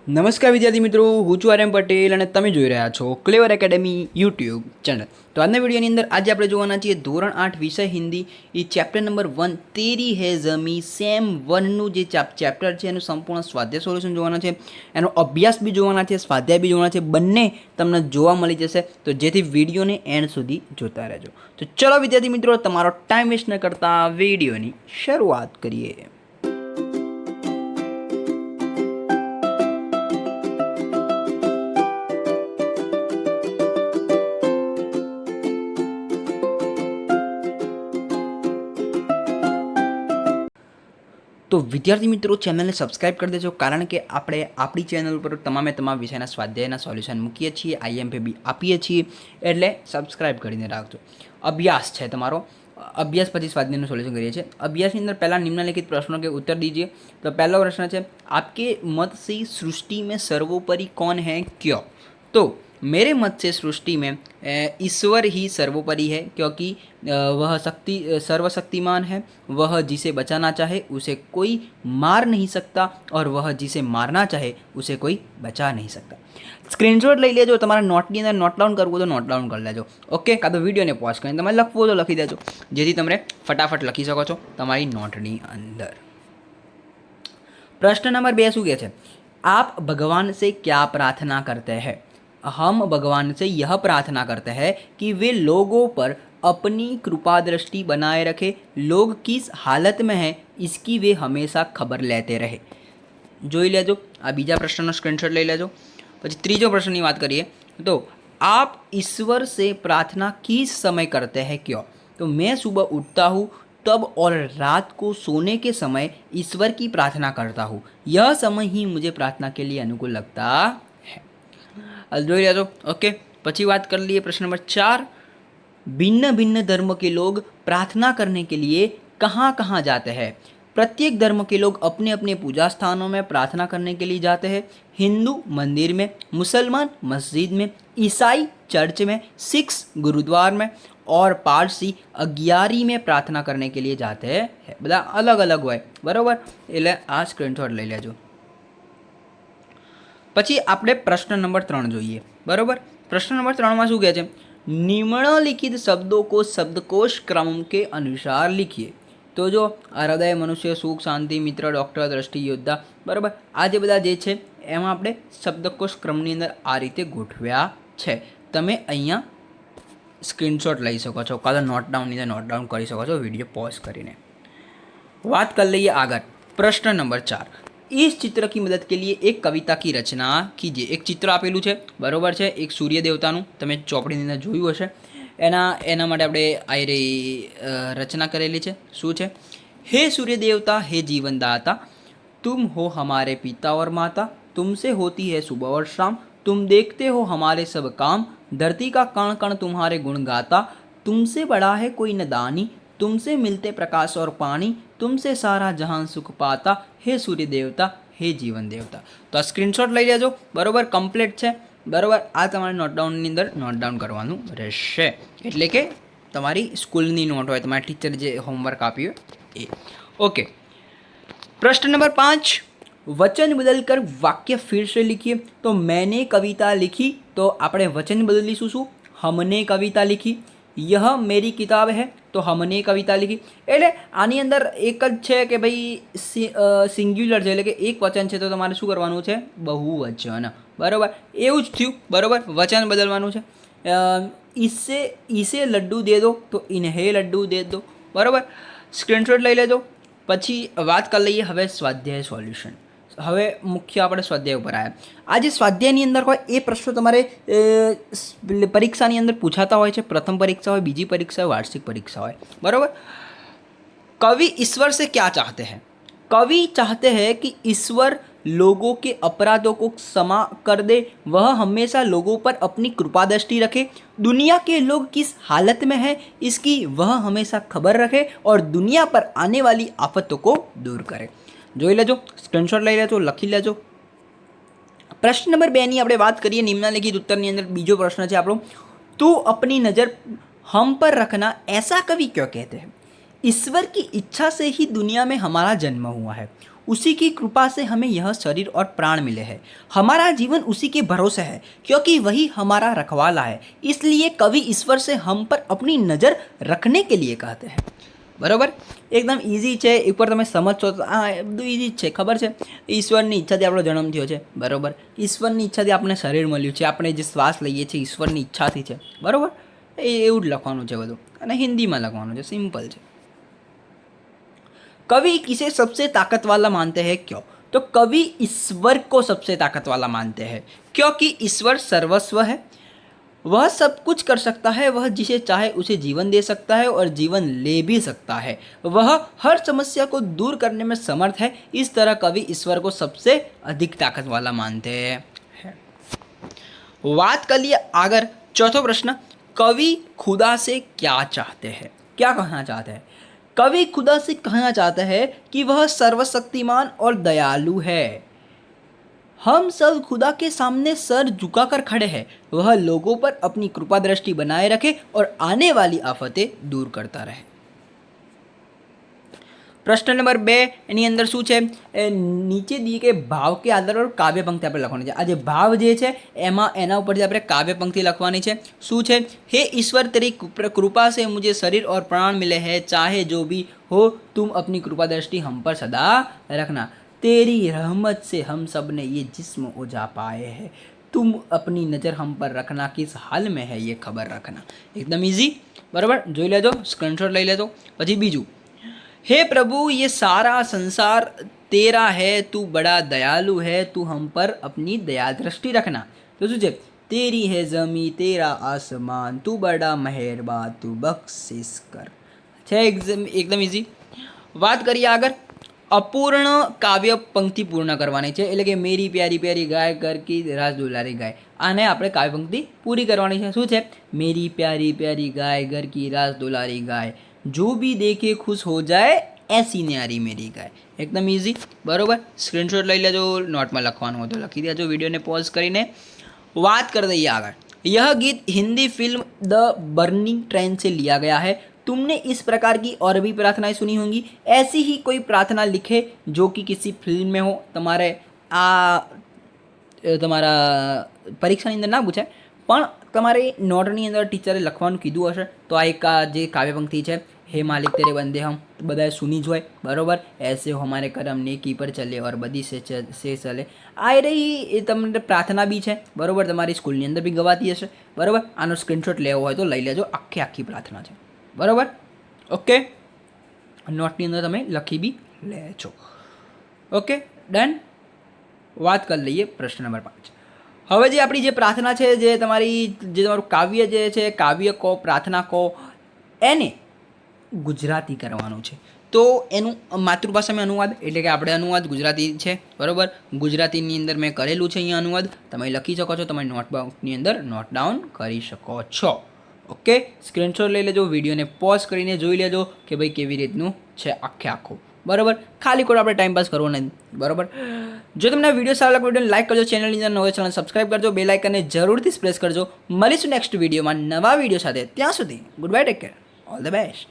નમસ્કાર વિદ્યાર્થી મિત્રો, હું છું આર્યન પટેલ અને તમે જોઈ રહ્યા છો ક્લેવર એકેડમી યુટ્યુબ ચેનલ. તો આજના વિડીયોની અંદર આજે આપણે જોવાના છીએ ધોરણ 8 વિષય હિન્દી એ ચેપ્ટર નંબર 1 તેરી હે ઝમી સેમ 1નું જે ચેપ્ટર છે એનું સંપૂર્ણ સ્વાધ્યાય સોલ્યુશન જોવાના છે, એનો અભ્યાસ બી જોવાના છે, સ્વાધ્યાય બી જોવાના છે, બંને તમને જોવા મળી જશે. તો જેથી વિડીયોને એન્ડ સુધી જોતા રહેજો. તો ચલો વિદ્યાર્થી મિત્રો, તમારો ટાઈમ વેસ્ટ ન કરતા વિડીયોની શરૂઆત કરીએ. તો વિદ્યાર્થી મિત્રો, ચેનલને સબસ્ક્રાઇબ કરી દેજો, કારણ કે આપણે આપણી ચેનલ પર તમામ વિષયના સ્વાધ્યાયના સોલ્યુશન મૂકીએ છીએ, આઈએમપી બી આપીએ છીએ, એટલે સબસ્ક્રાઇબ કરીને રાખજો. અભ્યાસ છે તમારો, અભ્યાસ પછી સ્વાધ્યાયનું સોલ્યુશન કરીએ છીએ. અભ્યાસની અંદર પહેલાં નિમ્નલિખિત પ્રશ્નों के उत्तर दीजिए. तो पहला प्रश्न है, आपके मत से सृष्टि में सर्वोपरि कौन है, क्यों? तो मेरे मत से सृष्टि में ईश्वर ही सर्वोपरि है, क्योंकि वह सर्वशक्तिमान है. वह जिसे बचाना चाहे उसे कोई मार नहीं सकता, और वह जिसे मारना चाहे उसे कोई बचा नहीं सकता. स्क्रीनशॉट લઈ લેજો. તમારા નોટની અંદર નોટ ડાઉન કરવું તો નોટ ડાઉન કરી લેજો. ઓકે, કાં તો વિડીયોને પોઝ કરીને તમે લખવું તો લખી દેજો, જેથી તમે ફટાફટ લખી શકો છો તમારી નોટની અંદર. प्रश्न नंबर 2 શું કહે છે? आप भगवान से क्या प्रार्थना करते हैं? हम भगवान से यह प्रार्थना करते हैं कि वे लोगों पर अपनी कृपा दृष्टि बनाए रखे. लोग किस हालत में हैं इसकी वे हमेशा खबर लेते रहे. જોઈ લેજો. આ બીજા પ્રશ્નનો સ્ક્રીનશોટ લઈ લેજો. પછી ત્રીજો પ્રશ્નની વાત કરીએ તો, आप ईश्वर से प्रार्थना किस समय करते हैं, क्यों? तो मैं सुबह उठता हूँ तब और रात को सोने के समय ईश्वर की प्रार्थना करता हूँ. यह समय ही मुझे प्रार्थना के लिए अनुकूल लगता है. જોઈ લેજો. ઓકે, પછી વાત કરી લઈએ પ્રશ્ન નંબર 4. भिन्न भिन्न धर्म के लोग प्रार्थना करने के लिए कहाँ कहाँ जाते हैं? प्रत्येक धर्म के लोग अपने अपने पूजा स्थानों में प्रार्थना करने के लिए जाते हैं. हिंदू मंदिर में, मुसलमान मस्जिद में, ईसाई चर्च में, सिख्स गुरुद्वार में और पारसी अगियारी में प्रार्थना करने के लिए जाते हैं. બધા અલગ અલગ હોય, બરાબર? એટલે આ સ્ક્રીનશોટ લઈ લેજો. પછી આપણે પ્રશ્ન નંબર 3 જોઈએ, બરાબર? પ્રશ્ન નંબર 3 માં શું કહે છે? निम्नलिखित शब्दों को शब्दकोश क्रम के अनुसार लिखिए. तो जो हृदय, मनुष्य, सुख, शांति, मित्र, डॉक्टर, दृष्टि, योद्धा, बराबर आ जे બધા જે છે એમાં આપણે શબ્દકોશ ક્રમની અંદર આ રીતે ગોઠવ્યા છે. તમે અહીંયા સ્ક્રીનશોટ લઈ શકો છો, કાં તો નોટ ડાઉનની અંદર નોટ ડાઉન કરી શકો છો વિડીયો પોઝ કરીને. વાત કરી લઈએ આગળ. પ્રશ્ન નંબર 4. इस चित्र की मदद के लिए एक कविता की रचना कीजिए. एक चित्र આપેલું છે, બરોબર છે, એક સૂર્ય દેવતાનું તમે ચોપડીની અંદર જોયું હશે. એના માટે આપણે આ રચના કરેલી છે. શું છે? हे सूर्य देवता, हे जीवन दाता, तुम हो हमारे पिता और माता, तुमसे होती है सुबह और शाम, तुम देखते हो हमारे सब काम, धरती का कण कण तुम्हारे गुण गाता, तुमसे बड़ा है कोई न दानी, तुमसे मिलते प्रकाश और पानी, तुमसे सारा जहां सुख पाता, हे सूर्य देवता, हे जीवन देवता. તો આ સ્ક્રીનશોટ લઈ લેજો, બરાબર? કમ્પ્લીટ છે, બરાબર? આ તમારે નોટડાઉનની અંદર નોટડાઉન કરવાનું રહેશે. એટલે કે તમારી સ્કૂલની નોટ હોય, તમારા ટીચર જે હોમવર્ક આપ્યું એ. ઓકે, प्रश्न नंबर 5. वचन बदलकर वाक्य फिर से लिखिए. तो मैंने कविता लिखी, तो આપણે વચન બદલીશું. શું? हमने कविता लिखी. यह मेरी किताब है, तो हमने कविता लिखी. એટલે આની અંદર એક જ છે કે ભાઈ સિંગ્યુલર છે, એટલે કે એક વચન છે, તો તમારે શું કરવાનું છે? બહુવચન, બરાબર? એવું જ થયું, બરાબર? વચન બદલવાનું છે. ઈસે ઈસે લડ્ડુ દે દો, તો ઇન્હે લડ્ડુ દે દો, બરાબર? સ્ક્રીનશોટ લઈ લેજો. પછી વાત કરી લઈએ હવે સ્વાધ્યાય સોલ્યુશન. હવે મુખ્ય આપણે સ્વાધ્યાય ઉપર આવ્યા. આ જે સ્વાધ્યાયની અંદર હોય એ પ્રશ્નો તમારે પરીક્ષાની અંદર પૂછાતા હોય છે. પ્રથમ પરીક્ષા હોય, બીજી પરીક્ષા હોય, વાર્ષિક પરીક્ષા હોય, બરાબર? कवि ईश्वर से क्या चाहते हैं? कवि चाहते हैं कि ईश्वर लोगों के अपराधों को क्षमा कर दे, वह हमेशा लोगों पर अपनी कृपा दृष्टि रखे, दुनिया के लोग किस हालत में हैं इसकी वह हमेशा खबर रखे, और दुनिया पर आने वाली आफतों को दूर करे. જોઈ લેજો, સ્ક્રીનશોટ લઈ લેજો, લખી લેજો. પ્રશ્ન નંબર 2ની આપણે વાત કરીએ. નિમ્નલિખિત ઉત્તરની અંદર બીજો પ્રશ્ન છે આપણો, तू अपनी नज़र हम पर रखना ऐसा कवि क्यों कहते हैं? ईश्वर की इच्छा से ही दुनिया में हमारा जन्म हुआ है. उसी की कृपा से हमें यह शरीर और प्राण मिले हैं। हमारा जीवन उसी के भरोसे है, क्योंकि वही हमारा रखवाला है। इसलिए कवि ईश्वर से हम पर अपनी नज़र रखने के लिए कहते हैं। બરાબર, એકદમ ઇઝી છે. એકવાર તમે સમજશો તો આ બધું ઇઝી જ છે. ખબર છે, ઈશ્વરની ઈચ્છાથી આપણો જન્મ થયો છે. બરાબર, ઈશ્વરની ઈચ્છાથી આપણને શરીર મળ્યું છે. આપણે જે શ્વાસ લઈએ છીએ ઈશ્વરની ઈચ્છાથી છે. બરાબર, એવું જ લખવાનું છે બધું, અને હિન્દીમાં લખવાનું છે. સિમ્પલ છે. कवि किसे सबसे ताकत वाला मानते हैं, क्यों? तो कवि ईश्वर को सबसे ताकत वाला मानते हैं, क्योंकि ईश्वर सर्वस्व है. वह सब कुछ कर सकता है. वह जिसे चाहे उसे जीवन दे सकता है और जीवन ले भी सकता है. वह हर समस्या को दूर करने में समर्थ है. इस तरह कवि ईश्वर को सबसे अधिक ताकत वाला मानते हैं. बात कर लिए आगे. चौथा प्रश्न, कवि खुदा से क्या चाहते हैं, क्या कहना चाहते हैं? कवि खुदा से कहना चाहता है कि वह सर्वशक्तिमान और दयालु है. हम सब खुदा के सामने सर झुकाकर खड़े हैं. वह लोगों पर अपनी कृपा दृष्टि बनाए रखे और आने वाली आफतें दूर करता रहे. પ્રશ્ન નંબર 2 એની અંદર શું છે, નીચે દીએ કે ભાવ કે આધાર પર કાવ્ય પંક્તિ આપણે લખવાની છે. આ જે ભાવ જે છે એના ઉપરથી આપણે કાવ્ય પંક્તિ લખવાની છે. શું છે? हे ईश्वर तेरी कृपा से मुझे शरीर और प्राण मिले हैं. चाहे जो भी हो तुम अपनी कृपा दृष्टि हम पर सदा रखना. तेरी रहमत से हम सब ने ये जिस्म ओझा पाए हैं. तुम अपनी नज़र हम पर रखना. किस हाल में है ये खबर रखना. एकदम इजी. બરાબર, જોઈ લેજો, સ્ક્રીનશોટ લઈ લેજો. પછી બીજું, हे प्रभु ये सारा संसार तेरा है. तू बड़ा दयालु है. तू हम पर अपनी दया दृष्टि रखना. तो શું છે? तेरी है जमी तेरा आसमान. तू बड़ा मेहरबान. तू बख्शिश कर. છે એકદમ ઇઝી. વાત કરીએ આગળ. અપૂર્ણ કાવ્ય પંક્તિ પૂર્ણ કરવાની છે, એટલે કે મેરી પ્યારી પ્યારી ગાય કર કી રાજ દુલારી ગાય. આને આપણે કાવ્ય પંક્તિ પૂરી કરવાની છે. શું છે? મેરી પ્યારી પ્યારી ગાય ઘર કી રાજ દુલારી ગાય. जो भी देखे खुश हो जाए ऐसी न्यारी मेरी गाय. एकदम इजी. बराबर, स्क्रीनशॉट લઈ લેજો. નોટમાં લખવાનું હોય તો લખી દેજો. વિડીયોને પોઝ કરીને વાત कर દઈએ આગળ. यह गीत Hindi film the burning train से लिया गया है. तुमने इस प्रकार की और भी प्रार्थनाएं सुनी होंगी. ऐसी ही कोई प्रार्थना लिखे जो कि किसी फिल्म में हो. તમારા પરીક્ષાની અંદર ના પૂછાય, પણ તમારે નોટની અંદર ટીચરે લખવાનું કીધું હશે તો આ એક જે કાવ્ય પંક્તિ છે, हे मालिक तेरे बंदे हम, બધાએ સુની જ હોય. બરાબર, ऐसे हो हमारे करम नेकी पर चले और बदी से चले. આ રહી એ તમને પ્રાર્થના બી છે. બરાબર, તમારી સ્કૂલની અંદર બી ગવાતી હશે. બરાબર, આનો સ્ક્રીનશોટ લેવો હોય તો લઈ લેજો. આખી પ્રાર્થના છે. બરાબર, ઓકે, નોટની અંદર તમે લખી બી લેજો. Okay, done. વાત કરી લઈએ પ્રશ્ન નંબર 5. હવે જે આપણી જે પ્રાર્થના છે, જે તમારું કાવ્ય જે છે, કાવ્ય કહો, પ્રાર્થના કહો, એને ગુજરાતી કરવાનું છે. તો એનું માતૃભાષામાં અનુવાદ, એટલે કે આપણે અનુવાદ ગુજરાતી છે. બરાબર, ગુજરાતીની અંદર મેં કરેલું છે અહીંયા અનુવાદ. તમે લખી શકો છો, તમારી નોટબુકની અંદર નોટ ડાઉન કરી શકો છો. ઓકે, સ્ક્રીનશોટ લઈ લેજો. વિડીયોને પોઝ કરીને જોઈ લેજો કે ભાઈ કેવી રીતનું છે આખું. બરાબર, ખાલી ખોટો આપણે ટાઈમ પાસ કરવો નથી. બરાબર, જો તમને વિડીયો સારો લાગે વિડીયોને લાઈક કરજો. ચેનલની અંદર નવો ચેનલ સબસ્ક્રાઈબ કરજો. બેલ આઇકનને જરૂરથી પ્રેસ કરજો. મળીશું નેક્સ્ટ વિડીયોમાં નવા વિડીયો સાથે. ત્યાં સુધી good bye, take care, all the best.